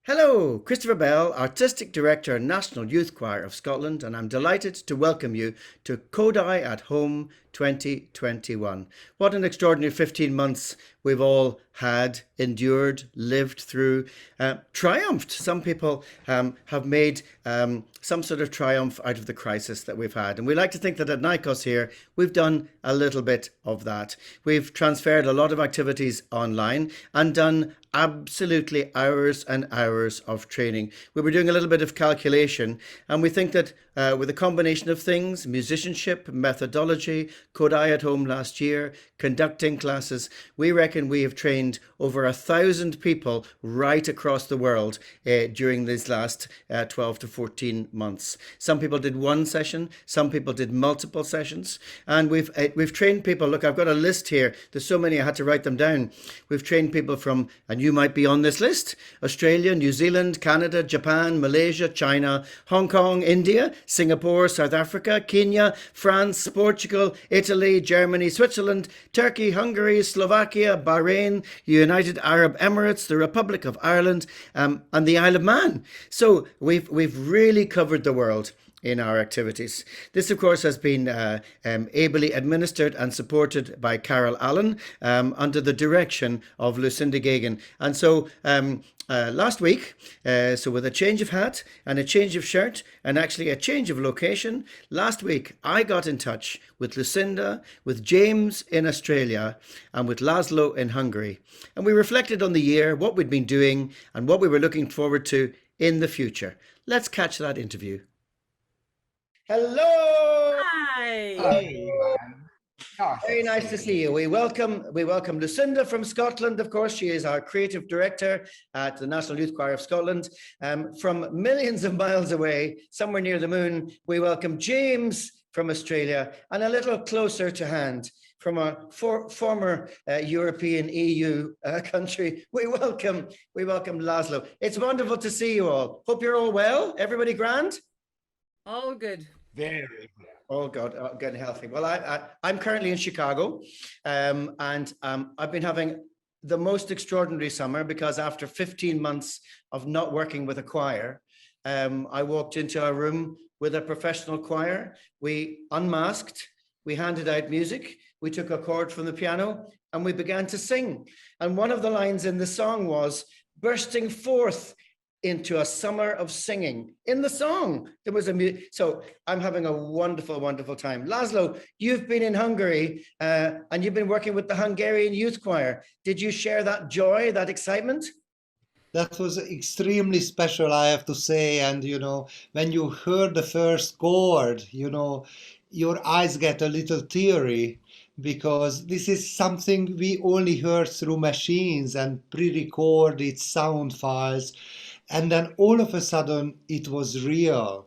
Hello, Christopher Bell, Artistic Director, National Youth Choir of Scotland, and I'm delighted to welcome you to Kodai at Home 2021. What an extraordinary 15 months we've all had, endured, lived through, triumphed. Some people have made some sort of triumph out of the crisis that we've had. And we like to think that at NYCOS here, we've done a little bit of that. We've transferred a lot of activities online and done absolutely hours and hours of training. We were doing a little bit of calculation, and we think that with a combination of things, musicianship, methodology, Kodai at Home last year, conducting classes, we reckon we have trained over 1,000 people right across the world during these last 12 to 14 months. Some people did one session, some people did multiple sessions, and we've trained people. Look, I've got a list here. There's so many I had to write them down. We've trained people from, and you might be on this list, Australia, New Zealand, Canada, Japan, Malaysia, China, Hong Kong, India, Singapore, South Africa, Kenya, France, Portugal, Italy, Germany, Switzerland, Turkey, Hungary, Slovakia, Bahrain, United Arab Emirates, the Republic of Ireland, and the Isle of Man. So we've really covered the world in our activities. This, of course, has been ably administered and supported by Carol Allen under the direction of Lucinda Geoghegan. And so last week, so with a change of hat and a change of shirt and actually a change of location, last week I got in touch with Lucinda, with James in Australia, and with László in Hungary. And we reflected on the year, what we'd been doing, and what we were looking forward to in the future. Let's catch that interview. Hello. Hi. Very nice to see you. We welcome Lucinda from Scotland. Of course, she is our creative director at the National Youth Choir of Scotland. From millions of miles away, somewhere near the moon, we welcome James from Australia, and a little closer to hand from a former European EU country. We welcome László. It's wonderful to see you all. Hope you're all well. Everybody grand? All good. Very good. Oh God, good and healthy. Well, I'm currently in Chicago, and I've been having the most extraordinary summer because after 15 months of not working with a choir, I walked into a room with a professional choir. We unmasked, we handed out music, we took a chord from the piano, and we began to sing. And one of the lines in the song was, bursting forth into a summer of singing. In the song, there was so I'm having a wonderful, wonderful time. László, you've been in Hungary and you've been working with the Hungarian Youth Choir. Did you share that joy, that excitement? That was extremely special, I have to say. And, when you heard the first chord, your eyes get a little teary because this is something we only heard through machines and pre-recorded sound files. And then all of a sudden it was real.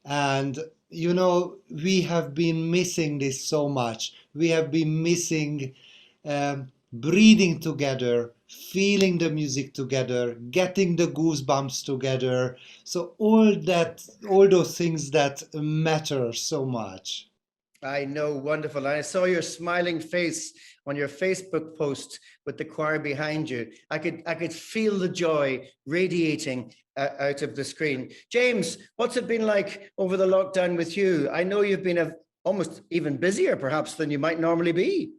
And, we have been missing this so much. We have been missing breathing together, feeling the music together, getting the goosebumps together. So all those things that matter so much. I know, wonderful. I saw your smiling face on your Facebook post with the choir behind you. I could feel the joy radiating out of the screen. James, what's it been like over the lockdown with you? I know you've been almost even busier perhaps than you might normally be.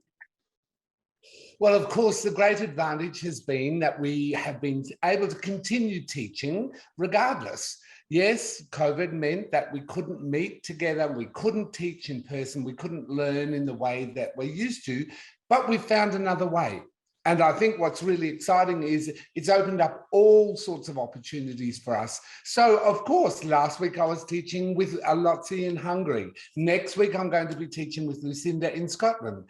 Well, of course, the great advantage has been that we have been able to continue teaching regardless. Yes, COVID meant that we couldn't meet together, we couldn't teach in person, we couldn't learn in the way that we're used to, but we found another way. And I think what's really exciting is it's opened up all sorts of opportunities for us. So, of course, last week I was teaching with László in Hungary. Next week I'm going to be teaching with Lucinda in Scotland.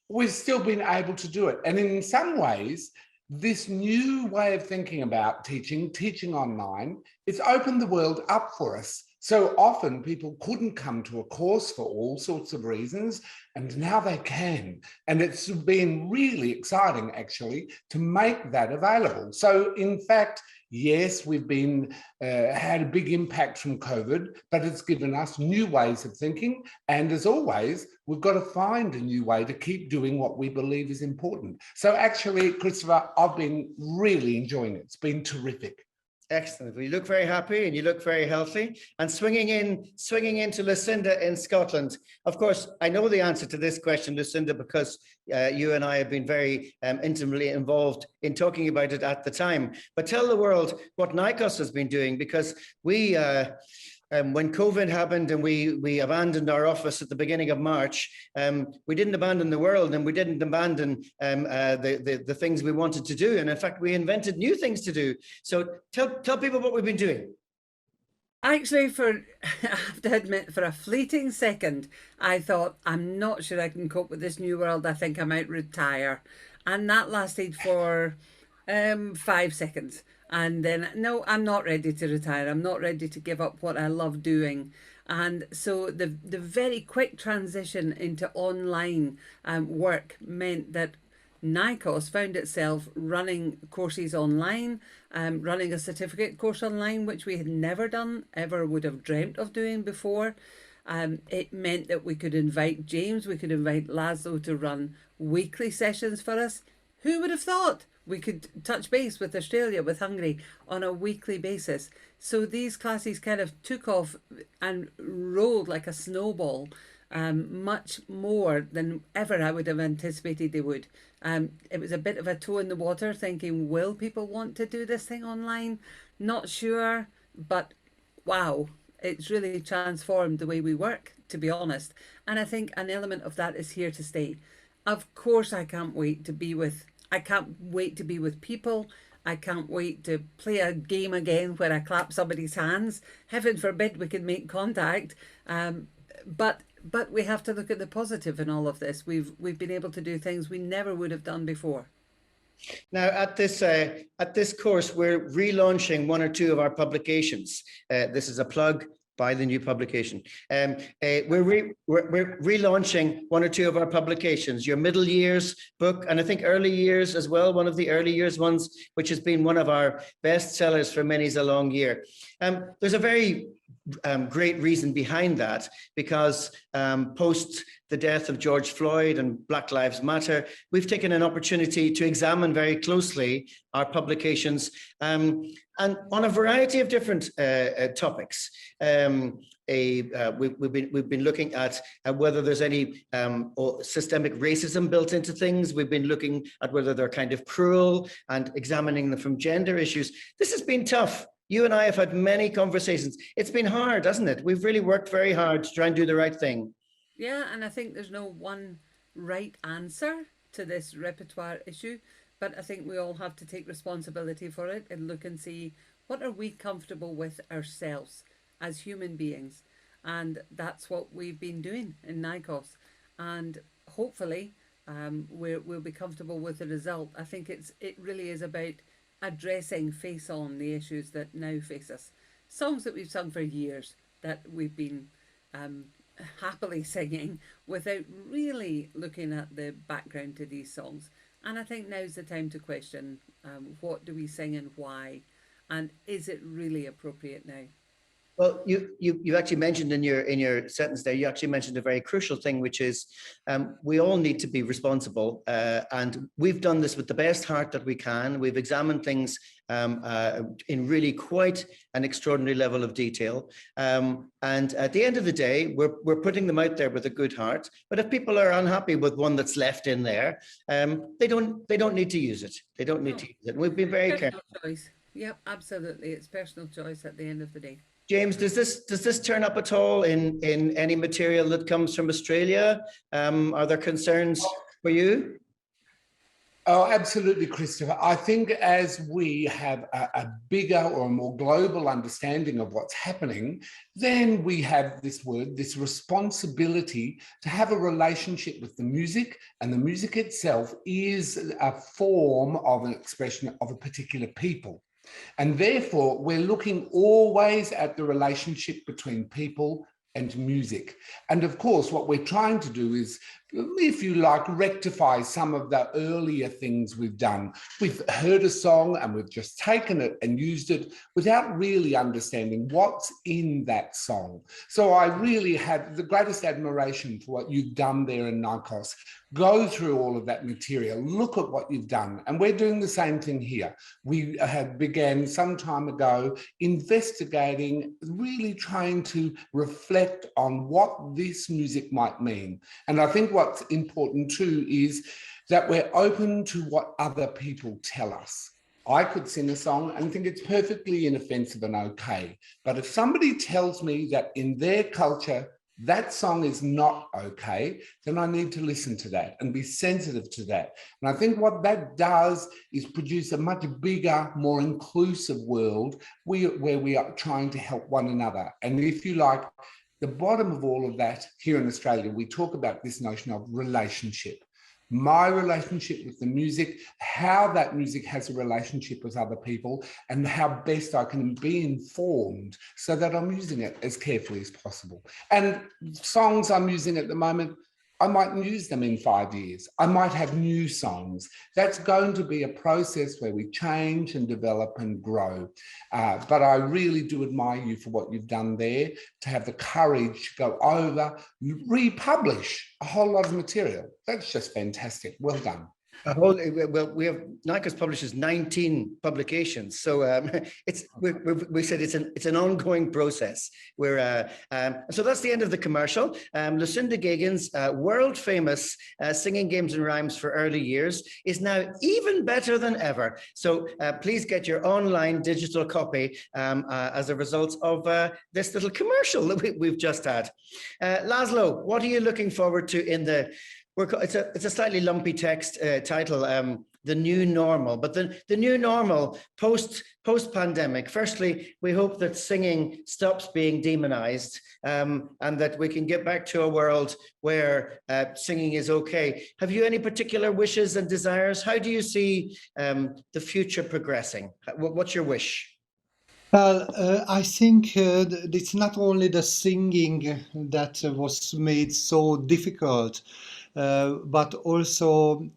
We've still been able to do it. And in some ways, this new way of thinking about teaching online, it's opened the world up for us. So often people couldn't come to a course for all sorts of reasons, and now they can. And it's been really exciting, actually, to make that available. So in fact, yes, we've been had a big impact from COVID, but it's given us new ways of thinking. And as always, we've got to find a new way to keep doing what we believe is important. So actually, Christopher, I've been really enjoying it. It's been terrific. Excellent. Well, you look very happy and you look very healthy. And swinging into Lucinda in Scotland. Of course, I know the answer to this question, Lucinda, because you and I have been very intimately involved in talking about it at the time. But tell the world what NYCOS has been doing, because we, when COVID happened and we abandoned our office at the beginning of March, we didn't abandon the world and we didn't abandon the things we wanted to do. And in fact, we invented new things to do. So tell people what we've been doing. Actually, I have to admit, for a fleeting second, I thought, I'm not sure I can cope with this new world. I think I might retire. And that lasted for 5 seconds. And then, no, I'm not ready to retire. I'm not ready to give up what I love doing. And so the very quick transition into online work meant that NYCOS found itself running courses online, running a certificate course online, which we had never done, ever would have dreamt of doing before. It meant that we could invite James, we could invite László to run weekly sessions for us. Who would have thought we could touch base with Australia, with Hungary on a weekly basis? So these classes kind of took off and rolled like a snowball, much more than ever I would have anticipated they would. It was a bit of a toe in the water, thinking, will people want to do this thing online? Not sure, but wow, it's really transformed the way we work, to be honest. And I think an element of that is here to stay. Of course, I can't wait to be with people. I can't wait to play a game again where I clap somebody's hands. Heaven forbid we can make contact. But we have to look at the positive in all of this. We've been able to do things we never would have done before. Now, at this course, we're relaunching one or two of our publications. This is a plug. Buy the new publication. We're relaunching one or two of our publications, your middle years book, and I think early years as well, one of the early years ones, which has been one of our best sellers for many's a long year. There's a very great reason behind that, because post the death of George Floyd and Black Lives Matter, we've taken an opportunity to examine very closely our publications and on a variety of different topics. We've been looking at whether there's any systemic racism built into things. We've been looking at whether they're kind of cruel and examining them from gender issues. This has been tough. You and I have had many conversations. It's been hard, hasn't it? We've really worked very hard to try and do the right thing. Yeah, and I think there's no one right answer to this repertoire issue, but I think we all have to take responsibility for it and look and see, what are we comfortable with ourselves as human beings? And that's what we've been doing in NYCOS. And hopefully we'll be comfortable with the result. I think it really is about addressing face on the issues that now face us. Songs that we've sung for years, that we've been happily singing without really looking at the background to these songs. And I think now's the time to question, what do we sing and why? And is it really appropriate now? Well, you actually mentioned in your sentence there, you actually mentioned a very crucial thing, which is we all need to be responsible, and we've done this with the best heart that we can. We've examined things in really quite an extraordinary level of detail, and at the end of the day, we're putting them out there with a good heart. But if people are unhappy with one that's left in there, they don't need to use it. They don't need to use it. And we've been very careful. Choice. Yep, absolutely. It's personal choice at the end of the day. James, does this turn up at all in any material that comes from Australia? Are there concerns for you? Oh, absolutely, Christopher. I think as we have a bigger or a more global understanding of what's happening, then we have this responsibility to have a relationship with the music, and the music itself is a form of an expression of a particular people. And therefore, we're looking always at the relationship between people and music. And of course, what we're trying to do is, if you like, rectify some of the earlier things we've done. We've heard a song and we've just taken it and used it without really understanding what's in that song. So I really have the greatest admiration for what you've done there in NYCOS. Go through all of that material, look at what you've done. And we're doing the same thing here. We had began some time ago investigating, really trying to reflect on what this music might mean. And I think what's important too is that we're open to what other people tell us. I could sing a song and think it's perfectly inoffensive and okay. But if somebody tells me that in their culture, that song is not okay, then I need to listen to that and be sensitive to that. And I think what that does is produce a much bigger, more inclusive world where we are trying to help one another. And if you like, the bottom of all of that here in Australia, we talk about this notion of relationship. My relationship with the music, how that music has a relationship with other people, and how best I can be informed so that I'm using it as carefully as possible. And songs I'm using at the moment, I mightn't use them in 5 years. I might have new songs. That's going to be a process where we change and develop and grow. But I really do admire you for what you've done there, to have the courage to go over, republish a whole lot of material. That's just fantastic. Well done. Well, we have NYCOS publishes 19 publications, so we said it's an ongoing process. So that's the end of the commercial. Lucinda Geoghegan's world famous Singing Games and Rhymes for Early Years is now even better than ever. So please get your online digital copy as a result of this little commercial that we've just had. László, what are you looking forward to in the? It's a slightly lumpy text title, The New Normal, but the new normal post-pandemic. Firstly, we hope that singing stops being demonized and that we can get back to a world where singing is okay. Have you any particular wishes and desires? How do you see the future progressing? What's your wish? Well, I think it's not only the singing that was made so difficult, but also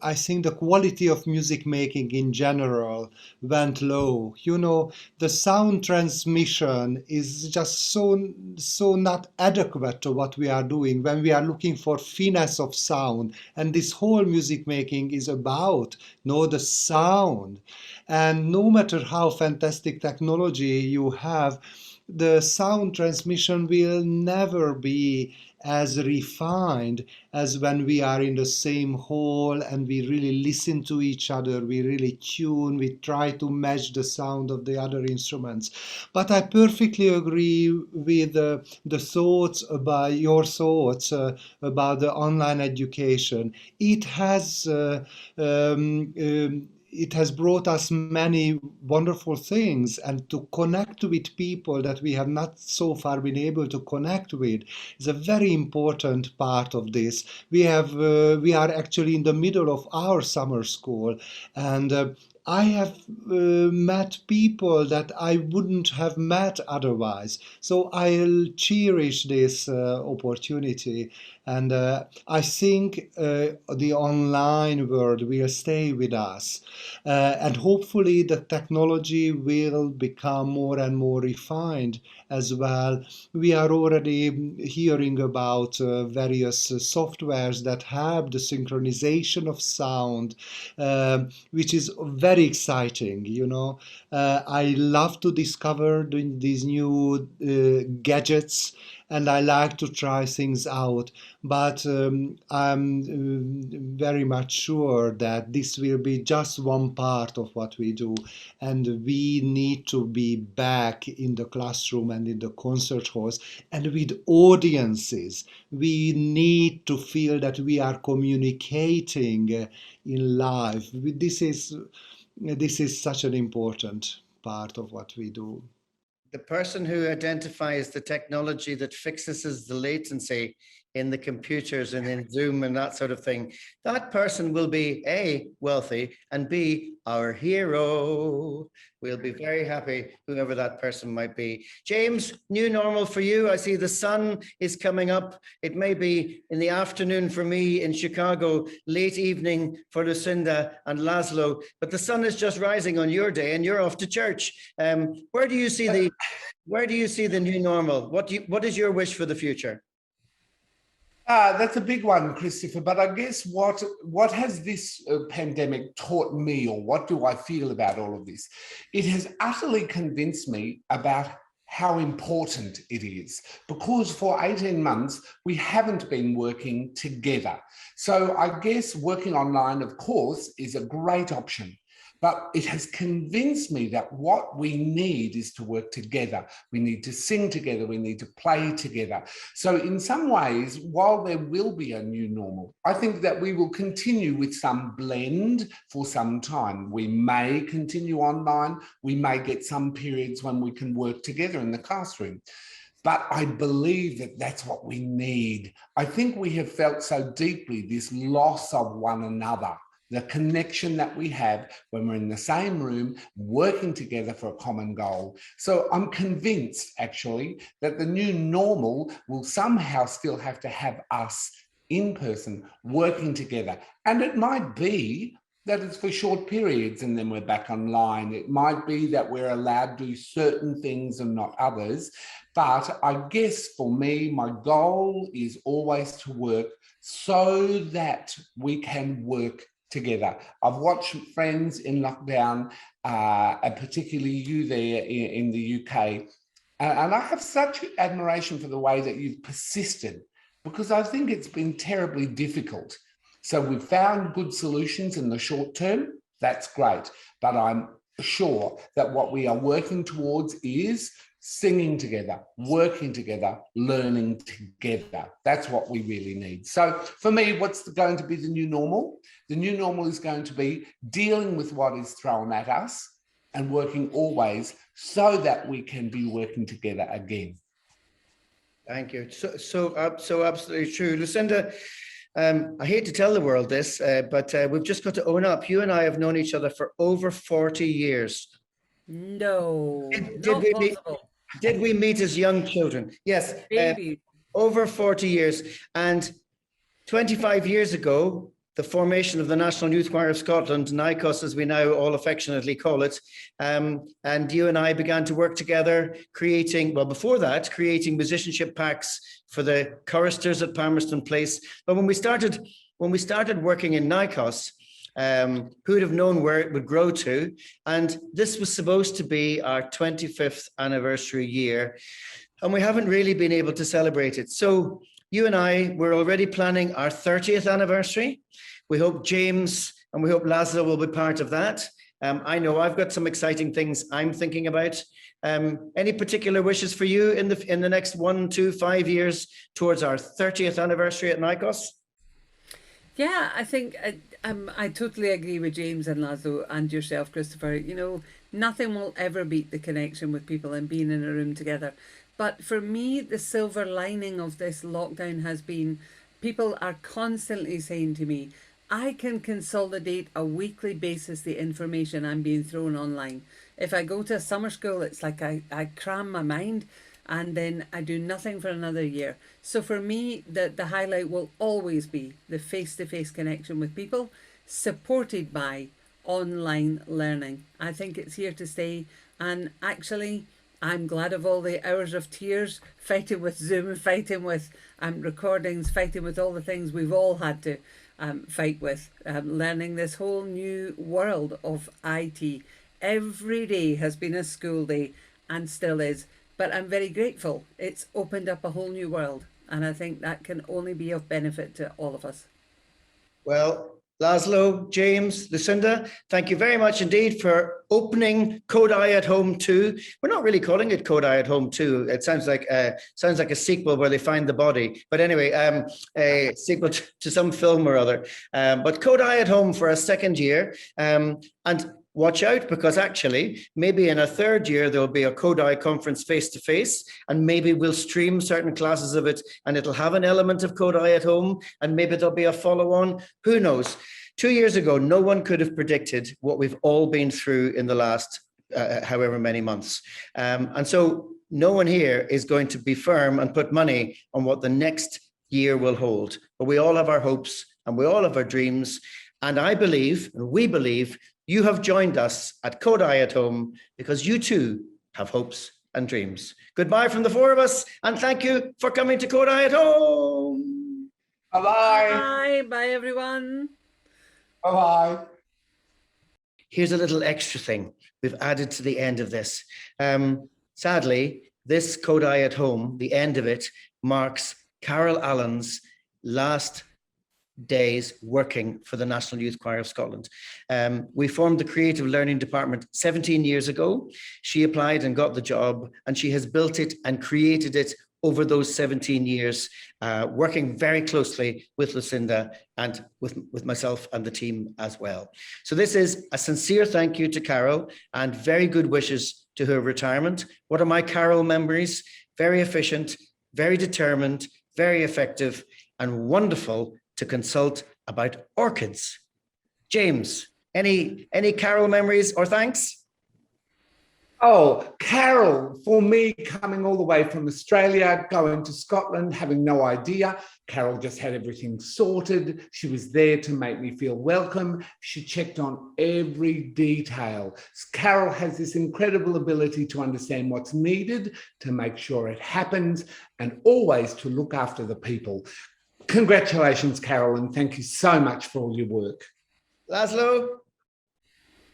I think the quality of music making in general went low. You know, the sound transmission is just so not adequate to what we are doing when we are looking for finesse of sound. And this whole music making is about, the sound. And no matter how fantastic technology you have, the sound transmission will never be as refined as when we are in the same hall and we really listen to each other, we really tune, we try to match the sound of the other instruments. But I perfectly agree with the thoughts about your thoughts about the online education. It has brought us many wonderful things, and to connect with people that we have not so far been able to connect with is a very important part of this. We are actually in the middle of our summer school, and I have met people that I wouldn't have met otherwise. So I'll cherish this opportunity. And I think the online world will stay with us. And hopefully the technology will become more and more refined as well. We are already hearing about various softwares that have the synchronization of sound, which is very exciting. I love to discover these new gadgets, and I like to try things out. But I'm very much sure that this will be just one part of what we do, and we need to be back in the classroom and in the concert halls and with audiences. We need to feel that we are communicating in live. This is such an important part of what we do. The person who identifies the technology that fixes the latency in the computers and in Zoom and that sort of thing, that person will be A, wealthy, and B, our hero. We'll be very happy, whoever that person might be. James, new normal for you. I see the sun is coming up. It may be in the afternoon for me in Chicago, late evening for Lucinda and László, but the sun is just rising on your day and you're off to church. Where do you see the new normal? What is your wish for the future? That's a big one, Christopher. But I guess what has this pandemic taught me, or what do I feel about all of this? It has utterly convinced me about how important it is, because for 18 months, we haven't been working together. So I guess working online, of course, is a great option. But it has convinced me that what we need is to work together. We need to sing together. We need to play together. So in some ways, while there will be a new normal, I think that we will continue with some blend for some time. We may continue online. We may get some periods when we can work together in the classroom. But I believe that that's what we need. I think we have felt so deeply this loss of one another, the connection that we have when we're in the same room, working together for a common goal. So I'm convinced, actually, that the new normal will somehow still have to have us in person, working together. And it might be that it's for short periods and then we're back online. It might be that we're allowed to do certain things and not others. But I guess for me, my goal is always to work so that we can work together. I've watched friends in lockdown, and particularly you there in the UK, and I have such admiration for the way that you've persisted, because I think it's been terribly difficult. So we've found good solutions in the short term. That's great. But I'm sure that what we are working towards is singing together, working together, learning together. That's what we really need. So for me, what's going to be the new normal? The new normal is going to be dealing with what is thrown at us and working always so that we can be working together again. Thank you. So absolutely true. Lucinda, I hate to tell the world this, but we've just got to own up. You and I have known each other for over 40 years. No, Did we meet as young children? Yes, over 40 years. And 25 years ago, the formation of the National Youth Choir of Scotland, NYCOS, as we now all affectionately call it, and you and I began to work together, creating musicianship packs for the choristers at Palmerston Place. But when we started working in NYCOS, who would have known where it would grow to? And this was supposed to be our 25th anniversary year, and we haven't really been able to celebrate it. So you and I, we're already planning our 30th anniversary. We hope James and we hope László will be part of that. I know I've got some exciting things I'm thinking about. Any particular wishes for you in the next 1, 2, 5 years towards our 30th anniversary at NYCOS? Yeah, I think I totally agree with James and László and yourself, Christopher. You know, nothing will ever beat the connection with people and being in a room together. But for me, the silver lining of this lockdown has been people are constantly saying to me, I can consolidate a weekly basis the information I'm being thrown online. If I go to a summer school, it's like I cram my mind and then I do nothing for another year. So for me, the highlight will always be the face-to-face connection with people, supported by online learning. I think it's here to stay. And actually, I'm glad of all the hours of tears, fighting with Zoom, fighting with recordings, fighting with all the things we've all had to fight with, learning this whole new world of IT. Every day has been a school day and still is. But I'm very grateful. It's opened up a whole new world. And I think that can only be of benefit to all of us. Well, László, James, Lucinda, thank you very much indeed for opening Kodai at Home 2. We're not really calling it Kodai at Home 2. It sounds like a sequel where they find the body. But anyway, a sequel to some film or other. But Kodai at Home for a second year. And watch out, because actually maybe in a third year there'll be a Kodai conference face-to-face, and maybe we'll stream certain classes of it and it'll have an element of Kodai at home, and maybe there'll be a follow-on. Who knows? 2 years ago, no one could have predicted what we've all been through in the last however many months. And so no one here is going to be firm and put money on what the next year will hold. But we all have our hopes and we all have our dreams. And I believe, and we believe, you have joined us at Kodai at Home because you too have hopes and dreams. Goodbye from the four of us, and thank you for coming to Kodai at Home. Bye-bye. Bye. Bye, everyone. Bye-bye. Here's a little extra thing we've added to the end of this. Sadly, this Kodai at Home, the end of it, marks Carol Allen's last days working for the National Youth Choir of Scotland. We formed the Creative Learning Department 17 years ago. She applied and got the job, and she has built it and created it over those 17 years, working very closely with Lucinda and with myself and the team as well. So this is a sincere thank you to Carol and very good wishes to her retirement. What are my Carol memories? Very efficient, very determined, very effective, and wonderful to consult about orchids. James, any Carol memories or thanks? Oh, Carol, for me, coming all the way from Australia, going to Scotland, having no idea. Carol just had everything sorted. She was there to make me feel welcome. She checked on every detail. Carol has this incredible ability to understand what's needed, to make sure it happens, and always to look after the people. Congratulations, Carol, and thank you so much for all your work. László?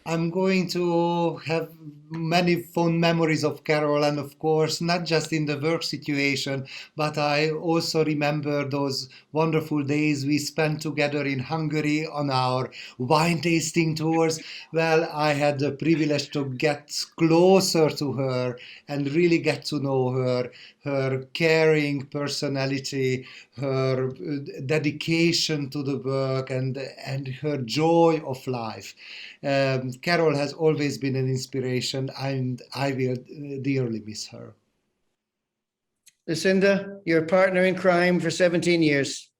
I'm going to have many fond memories of Carol, and of course, not just in the work situation, but I also remember those wonderful days we spent together in Hungary on our wine tasting tours. Well, I had the privilege to get closer to her and really get to know her, her caring personality, her dedication to the work, and her joy of life. Carol has always been an inspiration, and I will dearly miss her. Lucinda, your partner in crime for 17 years.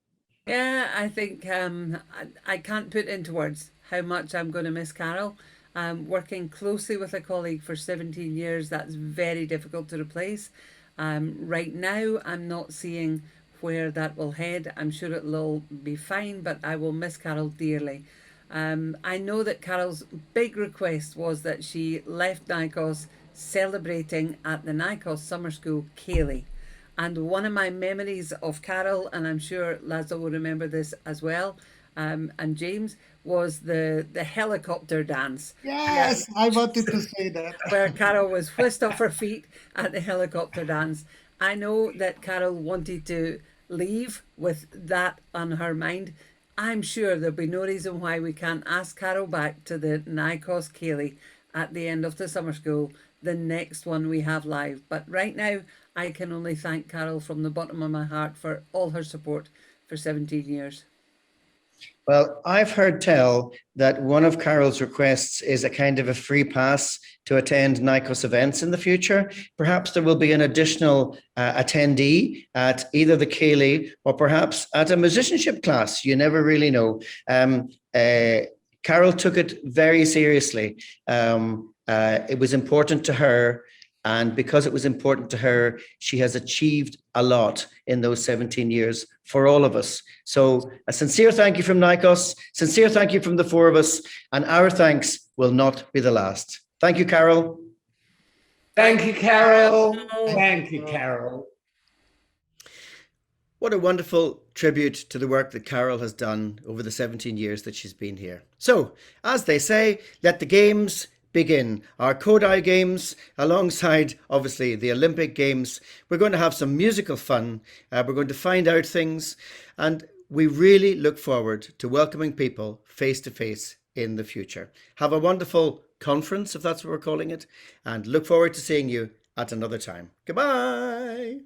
Yeah, I think I can't put into words how much I'm going to miss Carol. Working closely with a colleague for 17 years, that's very difficult to replace. Right now, I'm not seeing where that will head. I'm sure it'll be fine, but I will miss Carol dearly. I know that Carol's big request was that she left NYCOS celebrating at the NYCOS Summer School Ceilidh. And one of my memories of Carol, and I'm sure László will remember this as well, and James, was the helicopter dance. Yes, I wanted to say that. Where Carol was whisked off her feet at the helicopter dance. I know that Carol wanted to leave with that on her mind. I'm sure there'll be no reason why we can't ask Carol back to the NYCOS Ceilidh at the end of the summer school, the next one we have live. But right now, I can only thank Carol from the bottom of my heart for all her support for 17 years. Well, I've heard tell that one of Carol's requests is a kind of a free pass to attend NYCOS events in the future. Perhaps there will be an additional attendee at either the Ceilidh or perhaps at a musicianship class. You never really know. Carol took it very seriously. It was important to her. And because it was important to her, she has achieved a lot in those 17 years for all of us. So a sincere thank you from NYCOS, sincere thank you from the four of us, and our thanks will not be the last. Thank you, Carol. Thank you, Carol. Thank you, Carol. What a wonderful tribute to the work that Carol has done over the 17 years that she's been here. So, as they say, let the games begin. Our Kodai Games, alongside obviously the Olympic Games. We're going to have some musical fun. We're going to find out things, and we really look forward to welcoming people face to face in the future. Have a wonderful conference, if that's what we're calling it, and look forward to seeing you at another time. Goodbye.